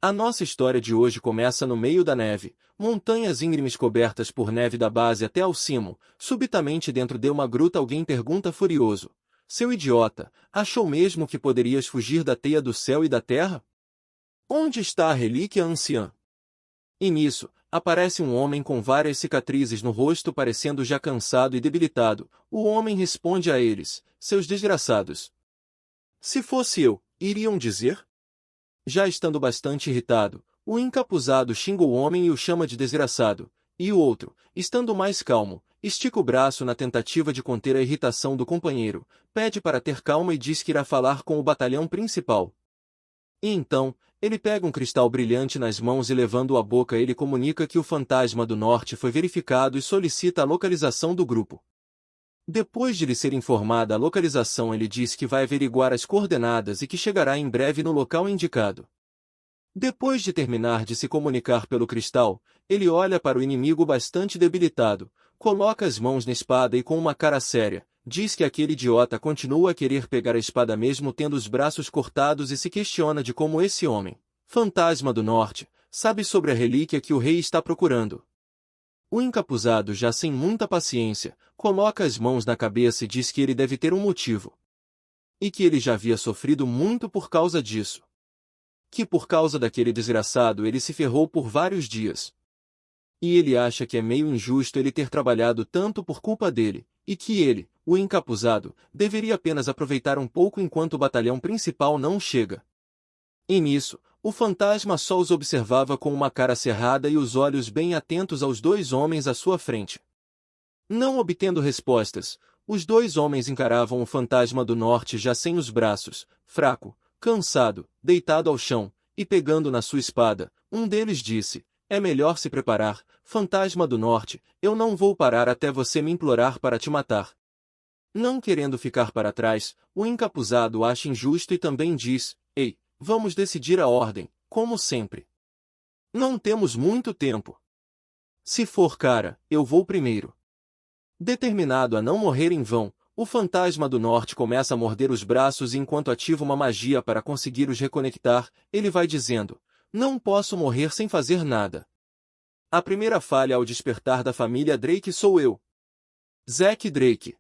A nossa história de hoje começa no meio da neve, montanhas íngremes cobertas por neve da base até ao cimo. Subitamente dentro de uma gruta alguém pergunta furioso: Seu idiota, achou mesmo que poderias fugir da teia do céu e da terra? Onde está a relíquia anciã? E nisso, aparece um homem com várias cicatrizes no rosto parecendo já cansado e debilitado. O homem responde a eles: Seus desgraçados! Se fosse eu, iriam dizer? Já estando bastante irritado, o encapuzado xinga o homem e o chama de desgraçado, e o outro, estando mais calmo, estica o braço na tentativa de conter a irritação do companheiro, pede para ter calma e diz que irá falar com o batalhão principal. E então, ele pega um cristal brilhante nas mãos e levando-o à boca ele comunica que o fantasma do norte foi verificado e solicita a localização do grupo. Depois de lhe ser informada a localização, ele diz que vai averiguar as coordenadas e que chegará em breve no local indicado. Depois de terminar de se comunicar pelo cristal, ele olha para o inimigo bastante debilitado, coloca as mãos na espada e com uma cara séria, diz que aquele idiota continua a querer pegar a espada mesmo tendo os braços cortados e se questiona de como esse homem, fantasma do norte, sabe sobre a relíquia que o rei está procurando. O encapuzado, já sem muita paciência, coloca as mãos na cabeça e diz que ele deve ter um motivo. E que ele já havia sofrido muito por causa disso. Que por causa daquele desgraçado ele se ferrou por vários dias. E ele acha que é meio injusto ele ter trabalhado tanto por culpa dele, e que ele, o encapuzado, deveria apenas aproveitar um pouco enquanto o batalhão principal não chega. E nisso, o fantasma só os observava com uma cara cerrada e os olhos bem atentos aos dois homens à sua frente. Não obtendo respostas, os dois homens encaravam o fantasma do norte já sem os braços, fraco, cansado, deitado ao chão, e pegando na sua espada, um deles disse: É melhor se preparar, fantasma do norte, eu não vou parar até você me implorar para te matar. Não querendo ficar para trás, o encapuzado acha injusto e também diz: Ei, vamos decidir a ordem, como sempre. Não temos muito tempo. Se for cara, eu vou primeiro. Determinado a não morrer em vão, o fantasma do norte começa a morder os braços e enquanto ativa uma magia para conseguir os reconectar, ele vai dizendo: Não posso morrer sem fazer nada. A primeira falha ao despertar da família Drake sou eu. Zack Drake.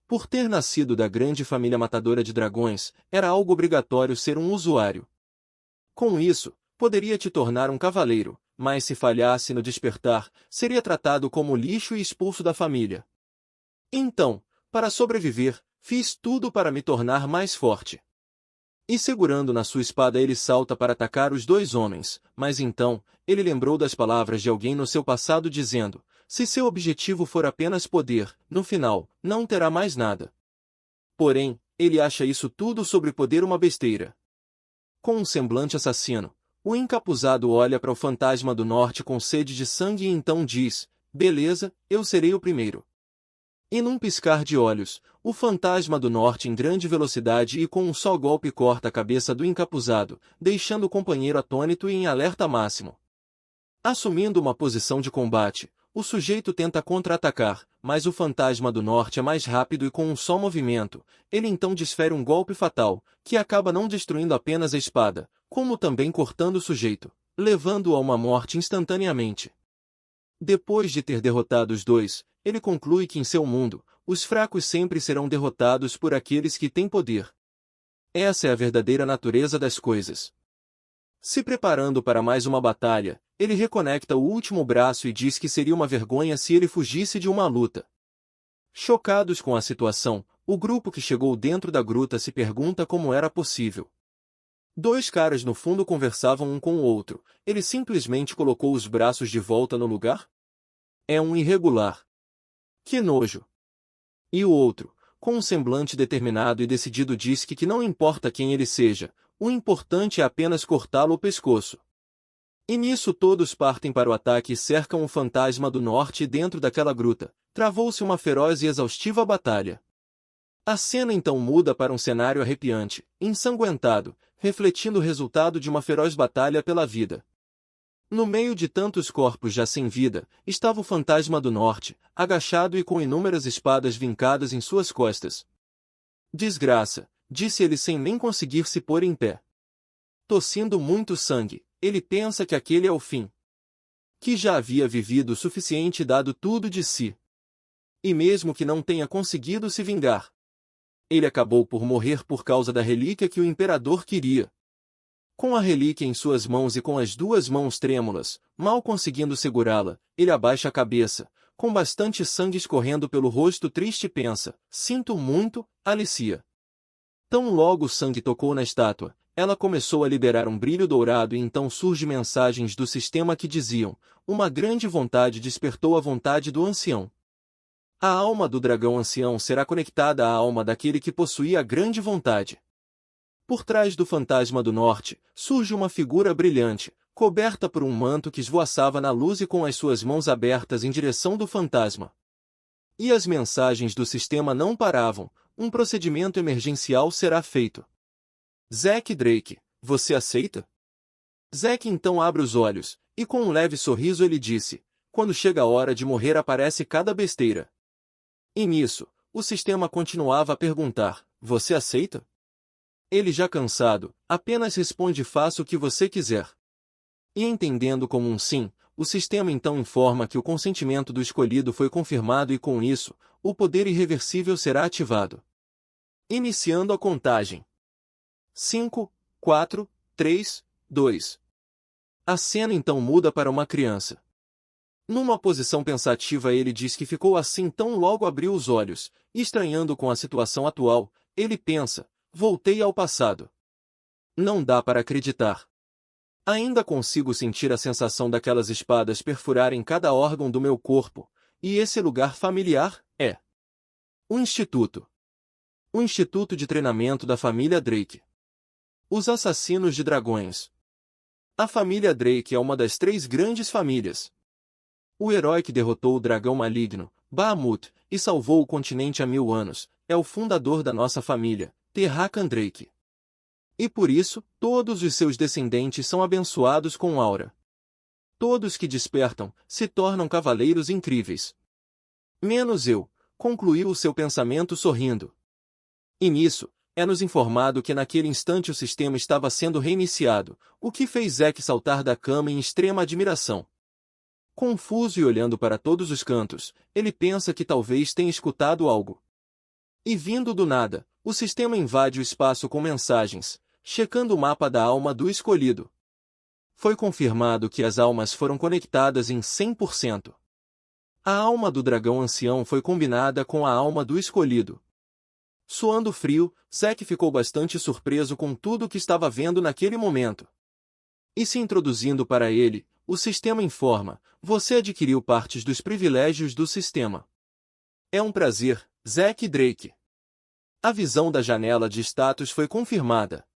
Por ter nascido da grande família matadora de dragões, era algo obrigatório ser um usuário. Com isso, poderia te tornar um cavaleiro, mas se falhasse no despertar, seria tratado como lixo e expulso da família. Então, para sobreviver, fiz tudo para me tornar mais forte. E segurando na sua espada ele salta para atacar os dois homens, mas então, ele lembrou das palavras de alguém no seu passado dizendo: Se seu objetivo for apenas poder, no final, não terá mais nada. Porém, ele acha isso tudo sobre poder uma besteira. Com um semblante assassino, o encapuzado olha para o fantasma do norte com sede de sangue e então diz: Beleza, eu serei o primeiro. E num piscar de olhos, o fantasma do norte em grande velocidade e com um só golpe corta a cabeça do encapuzado, deixando o companheiro atônito e em alerta máximo. Assumindo uma posição de combate, o sujeito tenta contra-atacar, mas o fantasma do norte é mais rápido e com um só movimento, ele então desfere um golpe fatal, que acaba não destruindo apenas a espada, como também cortando o sujeito, levando-o a uma morte instantaneamente. Depois de ter derrotado os dois, ele conclui que em seu mundo, os fracos sempre serão derrotados por aqueles que têm poder. Essa é a verdadeira natureza das coisas. Se preparando para mais uma batalha, ele reconecta o último braço e diz que seria uma vergonha se ele fugisse de uma luta. Chocados com a situação, o grupo que chegou dentro da gruta se pergunta como era possível. Dois caras no fundo conversavam um com o outro, ele simplesmente colocou os braços de volta no lugar? É um irregular. Que nojo! E o outro, com um semblante determinado e decidido diz que não importa quem ele seja, o importante é apenas cortá-lo o pescoço. E nisso todos partem para o ataque e cercam o fantasma do norte dentro daquela gruta. Travou-se uma feroz e exaustiva batalha. A cena então muda para um cenário arrepiante, ensanguentado, refletindo o resultado de uma feroz batalha pela vida. No meio de tantos corpos já sem vida, estava o fantasma do norte, agachado e com inúmeras espadas vincadas em suas costas. Desgraça, disse ele sem nem conseguir se pôr em pé. Tossindo muito sangue, ele pensa que aquele é o fim. Que já havia vivido o suficiente e dado tudo de si. E mesmo que não tenha conseguido se vingar, ele acabou por morrer por causa da relíquia que o imperador queria. Com a relíquia em suas mãos e com as duas mãos trêmulas, mal conseguindo segurá-la, ele abaixa a cabeça, com bastante sangue escorrendo pelo rosto triste e pensa, sinto muito, Alicia. Tão logo o sangue tocou na estátua, ela começou a liberar um brilho dourado e então surgem mensagens do sistema que diziam, uma grande vontade despertou a vontade do ancião. A alma do dragão ancião será conectada à alma daquele que possuía a grande vontade. Por trás do fantasma do norte, surge uma figura brilhante, coberta por um manto que esvoaçava na luz e com as suas mãos abertas em direção do fantasma. E as mensagens do sistema não paravam, um procedimento emergencial será feito. Zack Drake, você aceita? Zack então abre os olhos, e com um leve sorriso ele disse, quando chega a hora de morrer aparece cada besteira. E nisso, o sistema continuava a perguntar, você aceita? Ele já cansado, apenas responde faça o que você quiser. E entendendo como um sim, o sistema então informa que o consentimento do escolhido foi confirmado e com isso, o poder irreversível será ativado. Iniciando a contagem. 5, 4, 3, 2. A cena então muda para uma criança. Numa posição pensativa ele diz que ficou assim tão logo abriu os olhos, estranhando com a situação atual, ele pensa, voltei ao passado. Não dá para acreditar. Ainda consigo sentir a sensação daquelas espadas perfurarem cada órgão do meu corpo, e esse lugar familiar é o Instituto. O Instituto de Treinamento da família Drake. Os Assassinos de Dragões. A família Drake é uma das 3 grandes famílias. O herói que derrotou o dragão maligno, Bahamut, e salvou o continente há 1000 anos, é o fundador da nossa família, Terrakan Drake. E por isso, todos os seus descendentes são abençoados com aura. Todos que despertam, se tornam cavaleiros incríveis. Menos eu, concluiu o seu pensamento sorrindo. E nisso, é-nos informado que naquele instante o sistema estava sendo reiniciado, o que fez Zack saltar da cama em extrema admiração. Confuso e olhando para todos os cantos, ele pensa que talvez tenha escutado algo. E vindo do nada, o sistema invade o espaço com mensagens, checando o mapa da alma do escolhido. Foi confirmado que as almas foram conectadas em 100%. A alma do dragão ancião foi combinada com a alma do escolhido. Suando frio, Zack ficou bastante surpreso com tudo o que estava vendo naquele momento. E se introduzindo para ele, o sistema informa, você adquiriu partes dos privilégios do sistema. É um prazer, Zack Drake. A visão da janela de status foi confirmada.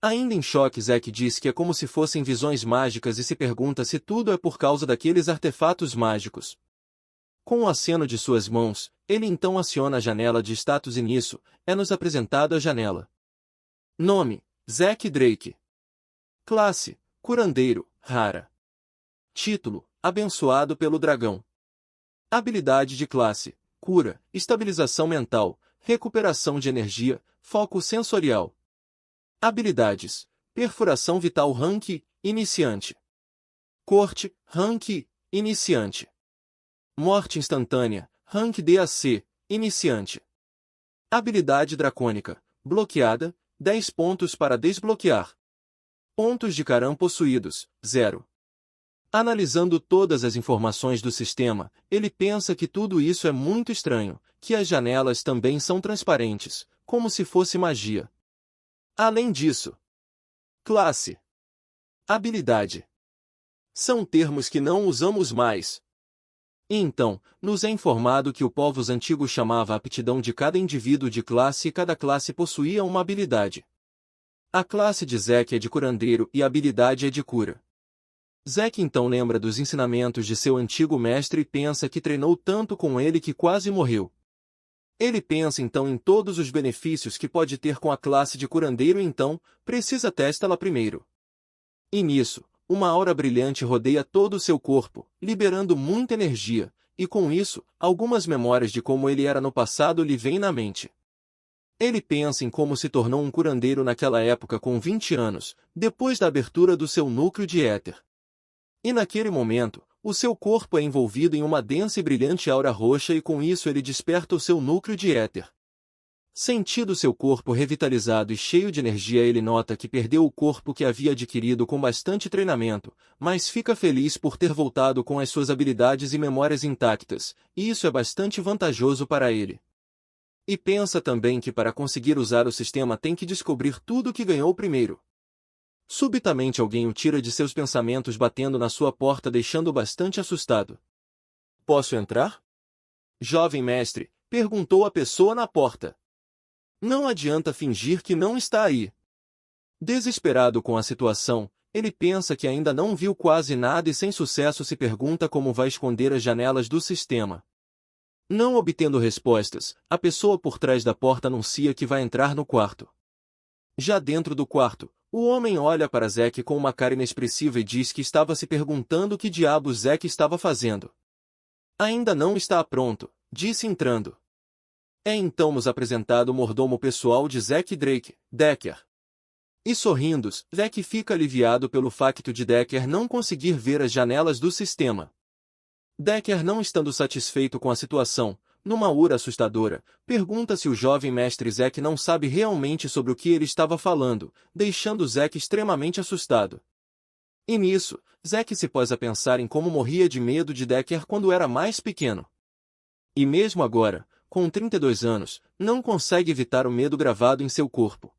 Ainda em choque, Zack diz que é como se fossem visões mágicas e se pergunta se tudo é por causa daqueles artefatos mágicos. Com o aceno de suas mãos, ele então aciona a janela de status e nisso, é-nos apresentado a janela. Nome, Zack Drake. Classe, curandeiro, rara. Título, abençoado pelo dragão. Habilidade de classe, cura, estabilização mental, recuperação de energia, foco sensorial. Habilidades, perfuração vital rank, iniciante. Corte, rank, iniciante. Morte instantânea, rank DAC, iniciante. Habilidade dracônica, bloqueada, 10 pontos para desbloquear. Pontos de Caram possuídos, 0. Analisando todas as informações do sistema, ele pensa que tudo isso é muito estranho, que as janelas também são transparentes, como se fosse magia. Além disso, classe, habilidade, são termos que não usamos mais. E então, nos é informado que o povos antigos chamava a aptidão de cada indivíduo de classe e cada classe possuía uma habilidade. A classe de Zack é de curandeiro e a habilidade é de cura. Zack então lembra dos ensinamentos de seu antigo mestre e pensa que treinou tanto com ele que quase morreu. Ele pensa então em todos os benefícios que pode ter com a classe de curandeiro e então, precisa testá-la primeiro. E nisso, uma aura brilhante rodeia todo o seu corpo, liberando muita energia, e com isso, algumas memórias de como ele era no passado lhe vêm na mente. Ele pensa em como se tornou um curandeiro naquela época com 20 anos, depois da abertura do seu núcleo de éter. E naquele momento, o seu corpo é envolvido em uma densa e brilhante aura roxa e com isso ele desperta o seu núcleo de éter. Sentindo seu corpo revitalizado e cheio de energia, ele nota que perdeu o corpo que havia adquirido com bastante treinamento, mas fica feliz por ter voltado com as suas habilidades e memórias intactas, e isso é bastante vantajoso para ele. E pensa também que para conseguir usar o sistema tem que descobrir tudo o que ganhou primeiro. Subitamente alguém o tira de seus pensamentos batendo na sua porta deixando-o bastante assustado. "Posso entrar?" "Jovem mestre", perguntou a pessoa na porta. Não adianta fingir que não está aí. Desesperado com a situação, ele pensa que ainda não viu quase nada e sem sucesso se pergunta como vai esconder as janelas do sistema. Não obtendo respostas, a pessoa por trás da porta anuncia que vai entrar no quarto. Já dentro do quarto, o homem olha para Zack com uma cara inexpressiva e diz que estava se perguntando o que diabos Zack estava fazendo. "Ainda não está pronto", disse entrando. É então nos apresentado o mordomo pessoal de Zack Drake, Decker. E sorrindo, Zack fica aliviado pelo facto de Decker não conseguir ver as janelas do sistema. Decker, não estando satisfeito com a situação, numa aura assustadora, pergunta se o jovem mestre Zack não sabe realmente sobre o que ele estava falando, deixando Zack extremamente assustado. E nisso, Zack se pôs a pensar em como morria de medo de Decker quando era mais pequeno. E mesmo agora, com 32 anos, não consegue evitar o medo gravado em seu corpo.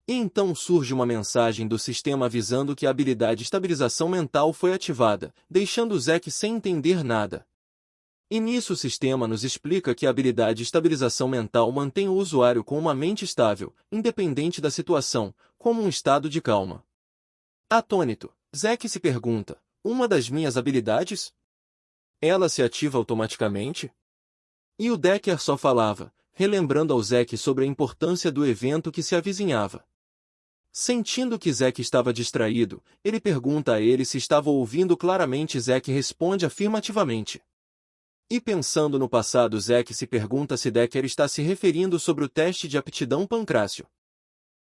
E então surge uma mensagem do sistema avisando que a habilidade estabilização mental foi ativada, deixando Zack sem entender nada. E nisso o sistema nos explica que a habilidade estabilização mental mantém o usuário com uma mente estável, independente da situação, como um estado de calma. Atônito, Zack se pergunta: uma das minhas habilidades? Ela se ativa automaticamente? E o Decker só falava, relembrando ao Zack sobre a importância do evento que se avizinhava. Sentindo que Zack estava distraído, ele pergunta a ele se estava ouvindo claramente. Zack responde afirmativamente. E pensando no passado, Zack se pergunta se Decker está se referindo sobre o teste de aptidão pancrácio.